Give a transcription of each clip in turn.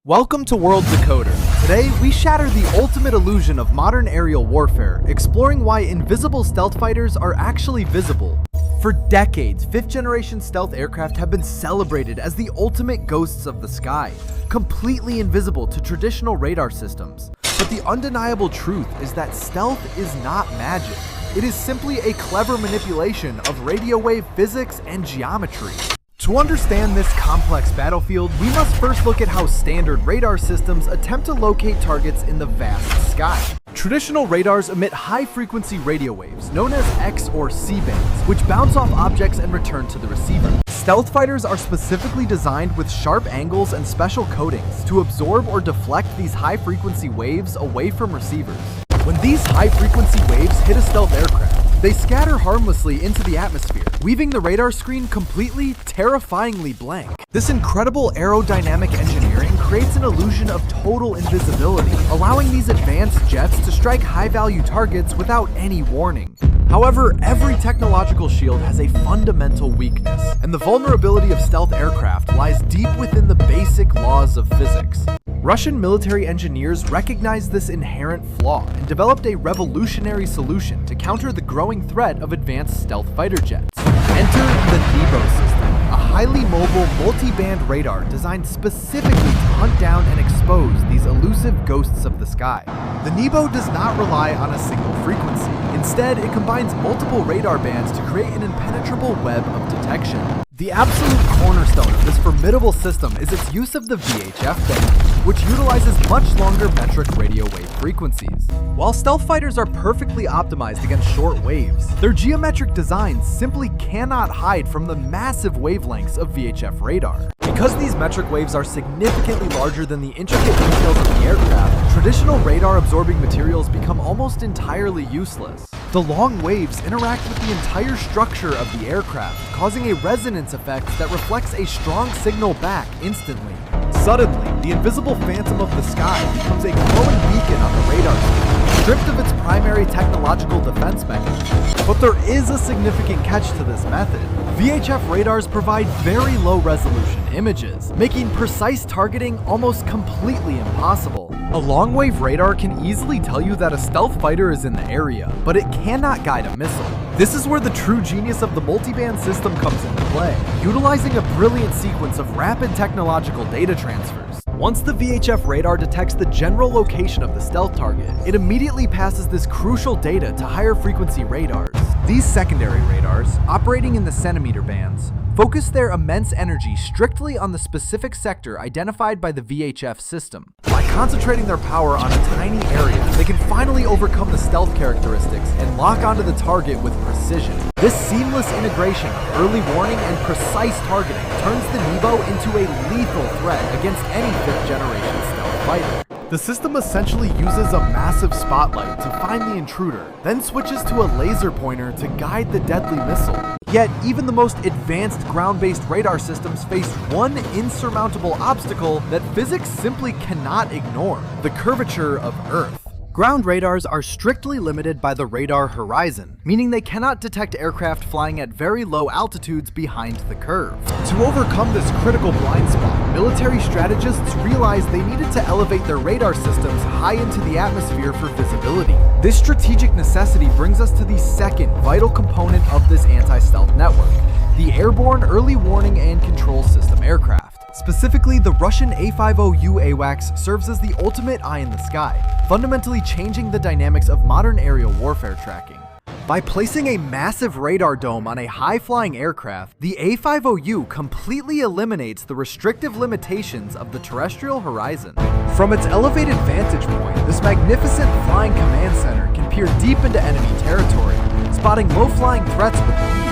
Welcome to World Decoder. Today, we shatter the ultimate illusion of modern aerial warfare, exploring why invisible stealth fighters are actually visible. For decades, 5th-generation stealth aircraft have been celebrated as the ultimate ghosts of the sky, completely invisible to traditional radar systems. But the undeniable truth is that stealth is not magic. It is simply a clever manipulation of radio wave physics and geometry. To understand this complex battlefield, we must first look at how standard radar systems attempt to locate targets in the vast sky. Traditional radars emit high-frequency radio waves, known as X or C bands, which bounce off objects and return to the receiver. Stealth fighters are specifically designed with sharp angles and special coatings to absorb or deflect these high-frequency waves away from receivers. When these high-frequency waves hit a stealth aircraft, they scatter harmlessly into the atmosphere, leaving the radar screen completely, terrifyingly blank. This incredible aerodynamic engineering creates an illusion of total invisibility, allowing these advanced jets to strike high-value targets without any warning. However, every technological shield has a fundamental weakness, and the vulnerability of stealth aircraft lies deep within the basic laws of physics. Russian military engineers recognized this inherent flaw and developed a revolutionary solution to counter the growing threat of advanced stealth fighter jets. Enter the NEBO system, a highly mobile, multi-band radar designed specifically to hunt down and expose these elusive ghosts of the sky. The NEBO does not rely on a single frequency. Instead, it combines multiple radar bands to create an impenetrable web of detection. The absolute cornerstone of this formidable system is its use of the VHF band, which utilizes much longer metric radio wave frequencies. While stealth fighters are perfectly optimized against short waves, their geometric designs simply cannot hide from the massive wavelengths of VHF radar. Because these metric waves are significantly larger than the intricate details of the aircraft, traditional radar-absorbing materials become almost entirely useless. The long waves interact with the entire structure of the aircraft, causing a resonance effect that reflects a strong signal back instantly. Suddenly, the invisible phantom of the sky becomes a glowing beacon on the radar screen, stripped of its primary technological defense mechanism. But there is a significant catch to this method. VHF radars provide very low-resolution images, making precise targeting almost completely impossible. A long-wave radar can easily tell you that a stealth fighter is in the area, but it cannot guide a missile. This is where the true genius of the multiband system comes into play, utilizing a brilliant sequence of rapid technological data transfers. Once the VHF radar detects the general location of the stealth target, it immediately passes this crucial data to higher frequency radars. These secondary radars, operating in the centimeter bands, focus their immense energy strictly on the specific sector identified by the VHF system. By concentrating their power on a tiny area, they can finally overcome the stealth characteristics and lock onto the target with precision. This seamless integration of early warning and precise targeting turns the NEBO into a lethal threat against any 5th-generation stealth fighter. The system essentially uses a massive spotlight to find the intruder, then switches to a laser pointer to guide the deadly missile. Yet, even the most advanced ground-based radar systems face one insurmountable obstacle that physics simply cannot ignore: the curvature of Earth. Ground radars are strictly limited by the radar horizon, meaning they cannot detect aircraft flying at very low altitudes behind the curve. To overcome this critical blind spot, military strategists realized they needed to elevate their radar systems high into the atmosphere for visibility. This strategic necessity brings us to the second vital component of this anti-stealth network: the airborne early warning and control system aircraft. Specifically, the Russian A-50U AWACS serves as the ultimate eye in the sky, fundamentally changing the dynamics of modern aerial warfare tracking. By placing a massive radar dome on a high-flying aircraft, the A-50U completely eliminates the restrictive limitations of the terrestrial horizon. From its elevated vantage point, this magnificent flying command center can peer deep into enemy territory, spotting low-flying threats with ease.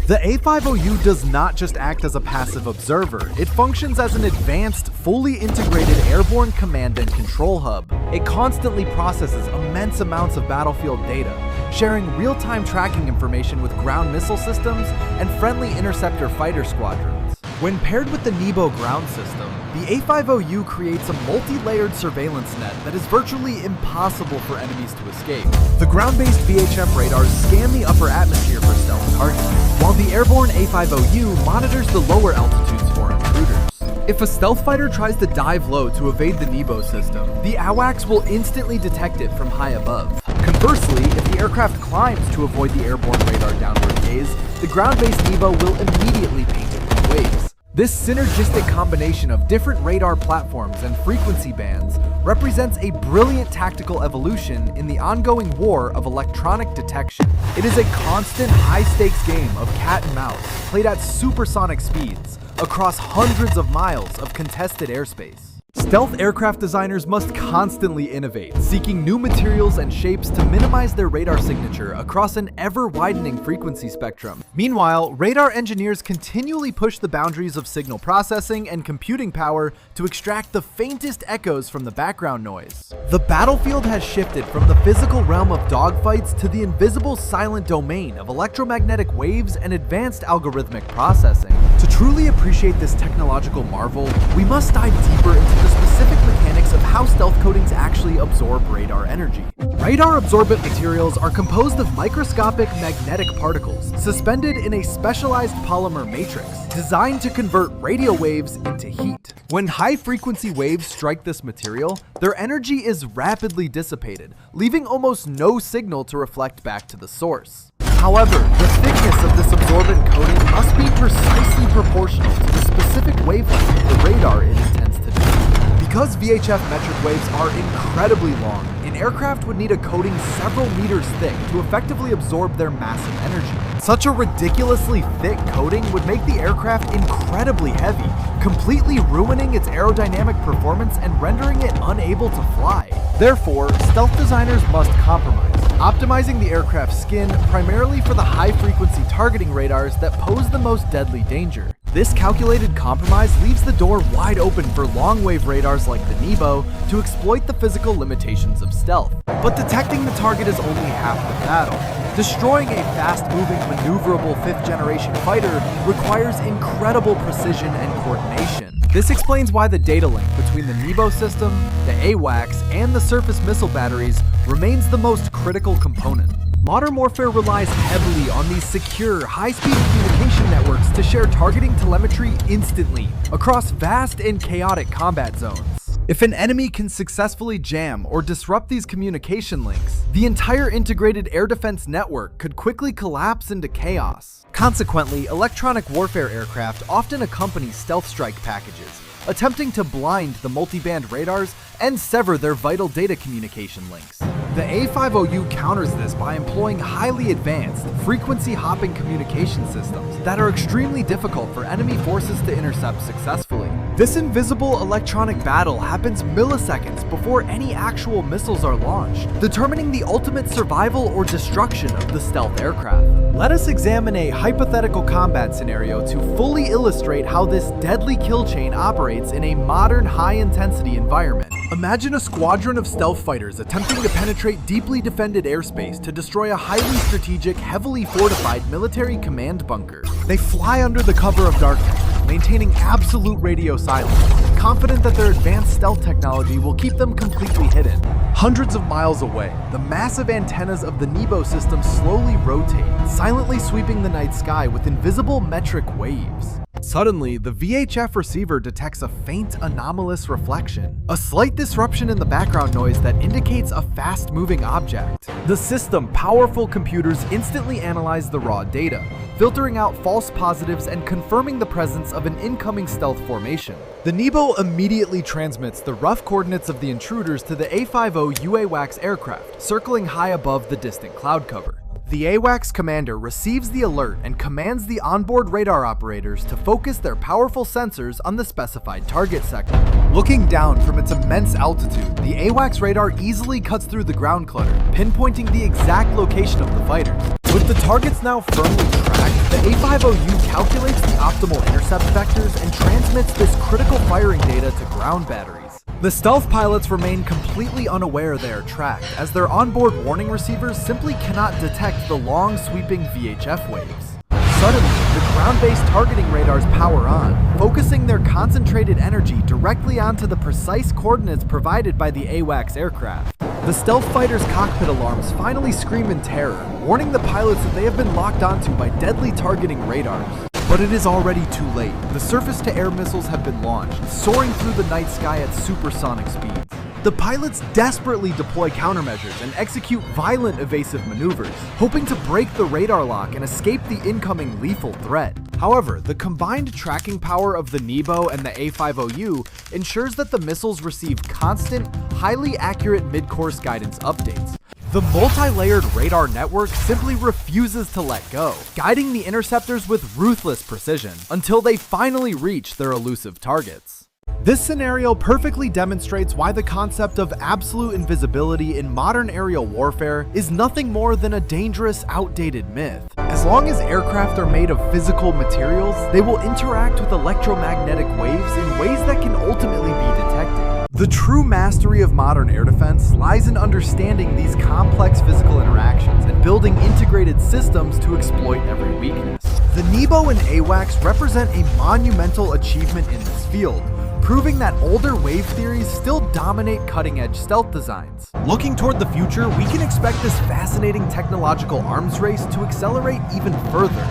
The A-50U does not just act as a passive observer, it functions as an advanced, fully integrated airborne command and control hub. It constantly processes immense amounts of battlefield data, sharing real-time tracking information with ground missile systems and friendly interceptor fighter squadrons. When paired with the NEBO ground system, the A-50U creates a multi-layered surveillance net that is virtually impossible for enemies to escape. The ground-based VHF radars scan the upper atmosphere for stealth targets, while the airborne A-50U monitors the lower altitudes for intruders. If a stealth fighter tries to dive low to evade the Nebo system, the AWACS will instantly detect it from high above. Conversely, if the aircraft climbs to avoid the airborne radar downward gaze, the ground-based Nebo will immediately paint it in waves. This synergistic combination of different radar platforms and frequency bands represents a brilliant tactical evolution in the ongoing war of electronic detection. It is a constant high-stakes game of cat and mouse, played at supersonic speeds, across hundreds of miles of contested airspace. Stealth aircraft designers must constantly innovate, seeking new materials and shapes to minimize their radar signature across an ever-widening frequency spectrum. Meanwhile, radar engineers continually push the boundaries of signal processing and computing power to extract the faintest echoes from the background noise. The battlefield has shifted from the physical realm of dogfights to the invisible silent domain of electromagnetic waves and advanced algorithmic processing. To truly appreciate this technological marvel, we must dive deeper into the specific mechanics of how stealth coatings actually absorb radar energy. Radar absorbent materials are composed of microscopic magnetic particles suspended in a specialized polymer matrix designed to convert radio waves into heat. When high-frequency waves strike this material, their energy is rapidly dissipated, leaving almost no signal to reflect back to the source. However, the thickness of this absorbent coating must be precisely proportional to the specific wavelength of the radar it intends to detect. Because VHF metric waves are incredibly long, an aircraft would need a coating several meters thick to effectively absorb their massive energy. Such a ridiculously thick coating would make the aircraft incredibly heavy, completely ruining its aerodynamic performance and rendering it unable to fly. Therefore, stealth designers must compromise, optimizing the aircraft's skin primarily for the high-frequency targeting radars that pose the most deadly danger. This calculated compromise leaves the door wide open for long-wave radars like the Nebo to exploit the physical limitations of stealth. But detecting the target is only half the battle. Destroying a fast-moving, maneuverable 5th-generation fighter requires incredible precision and coordination. This explains why the data link between the Nebo system, the AWACS, and the surface missile batteries remains the most critical component. Modern warfare relies heavily on these secure, high-speed communication networks to share targeting telemetry instantly across vast and chaotic combat zones. If an enemy can successfully jam or disrupt these communication links, the entire integrated air defense network could quickly collapse into chaos. Consequently, electronic warfare aircraft often accompany stealth strike packages, attempting to blind the multiband radars and sever their vital data communication links. The A50U counters this by employing highly advanced, frequency-hopping communication systems that are extremely difficult for enemy forces to intercept successfully. This invisible electronic battle happens milliseconds before any actual missiles are launched, determining the ultimate survival or destruction of the stealth aircraft. Let us examine a hypothetical combat scenario to fully illustrate how this deadly kill chain operates in a modern high-intensity environment. Imagine a squadron of stealth fighters attempting to penetrate deeply defended airspace to destroy a highly strategic, heavily fortified military command bunker. They fly under the cover of darkness, maintaining absolute radio silence, confident that their advanced stealth technology will keep them completely hidden. Hundreds of miles away, the massive antennas of the Nebo system slowly rotate, silently sweeping the night sky with invisible metric waves. Suddenly, the VHF receiver detects a faint, anomalous reflection, a slight disruption in the background noise that indicates a fast-moving object. The system's powerful computers instantly analyze the raw data, filtering out false positives and confirming the presence of an incoming stealth formation. The Nebo immediately transmits the rough coordinates of the intruders to the A50 UAWACS aircraft, circling high above the distant cloud cover. The AWACS commander receives the alert and commands the onboard radar operators to focus their powerful sensors on the specified target sector. Looking down from its immense altitude, the AWACS radar easily cuts through the ground clutter, pinpointing the exact location of the fighters. With the targets now firmly tracked, the A50U calculates the optimal intercept vectors and transmits this critical firing data to ground batteries. The stealth pilots remain completely unaware they are tracked, as their onboard warning receivers simply cannot detect the long, sweeping VHF waves. Suddenly, the ground-based targeting radars power on, focusing their concentrated energy directly onto the precise coordinates provided by the AWACS aircraft. The stealth fighter's cockpit alarms finally scream in terror, warning the pilots that they have been locked onto by deadly targeting radars. But it is already too late. The surface-to-air missiles have been launched, soaring through the night sky at supersonic speeds. The pilots desperately deploy countermeasures and execute violent evasive maneuvers, hoping to break the radar lock and escape the incoming lethal threat. However, the combined tracking power of the Nebo and the A50U ensures that the missiles receive constant, highly accurate mid-course guidance updates. The multi-layered radar network simply refuses to let go, guiding the interceptors with ruthless precision until they finally reach their elusive targets. This scenario perfectly demonstrates why the concept of absolute invisibility in modern aerial warfare is nothing more than a dangerous, outdated myth. As long as aircraft are made of physical materials, they will interact with electromagnetic waves in ways that can ultimately be detected. The true mastery of modern air defense lies in understanding these complex physical interactions and building integrated systems to exploit every weakness. The Nebo and AWACS represent a monumental achievement in this field, proving that older wave theories still dominate cutting-edge stealth designs. Looking toward the future, we can expect this fascinating technological arms race to accelerate even further,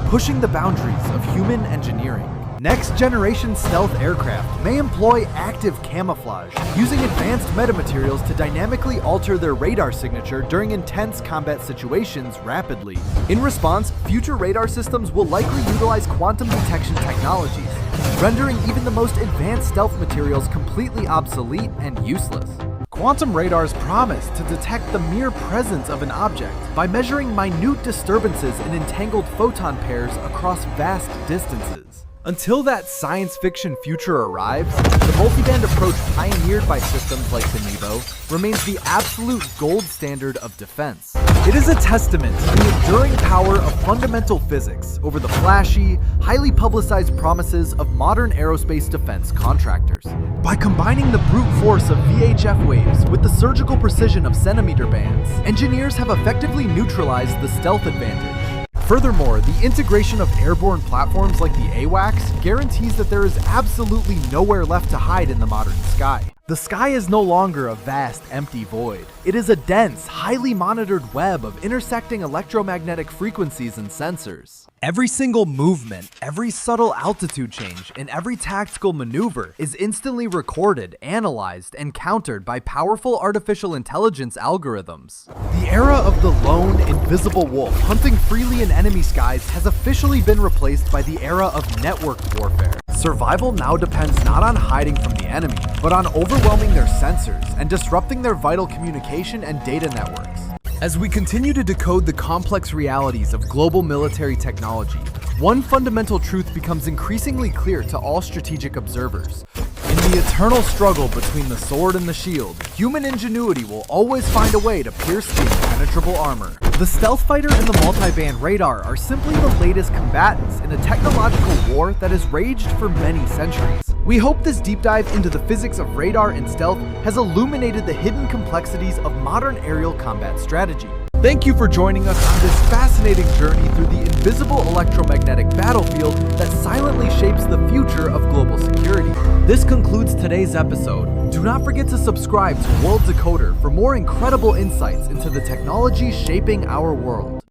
pushing the boundaries of human engineering. Next-generation stealth aircraft may employ active camouflage, using advanced metamaterials to dynamically alter their radar signature during intense combat situations rapidly. In response, future radar systems will likely utilize quantum detection technologies, rendering even the most advanced stealth materials completely obsolete and useless. Quantum radars promise to detect the mere presence of an object by measuring minute disturbances in entangled photon pairs across vast distances. Until that science fiction future arrives, the multiband approach pioneered by systems like the Nebo remains the absolute gold standard of defense. It is a testament to the enduring power of fundamental physics over the flashy, highly publicized promises of modern aerospace defense contractors. By combining the brute force of VHF waves with the surgical precision of centimeter bands, engineers have effectively neutralized the stealth advantage. Furthermore, the integration of airborne platforms like the AWACS guarantees that there is absolutely nowhere left to hide in the modern sky. The sky is no longer a vast, empty void. It is a dense, highly monitored web of intersecting electromagnetic frequencies and sensors. Every single movement, every subtle altitude change, and every tactical maneuver is instantly recorded, analyzed, and countered by powerful artificial intelligence algorithms. The era of the lone, invisible wolf hunting freely in enemy skies has officially been replaced by the era of networked warfare. Survival now depends not on hiding from the enemy, but on overwhelming their sensors and disrupting their vital communication and data networks. As we continue to decode the complex realities of global military technology, one fundamental truth becomes increasingly clear to all strategic observers. In the eternal struggle between the sword and the shield, human ingenuity will always find a way to pierce the impenetrable armor. The stealth fighter and the multiband radar are simply the latest combatants in a technological war that has raged for many centuries. We hope this deep dive into the physics of radar and stealth has illuminated the hidden complexities of modern aerial combat strategy. Thank you for joining us on this fascinating journey through the invisible electromagnetic battlefield that silently shapes the future of global security. This concludes today's episode. Do not forget to subscribe to World Decoder for more incredible insights into the technology shaping our world.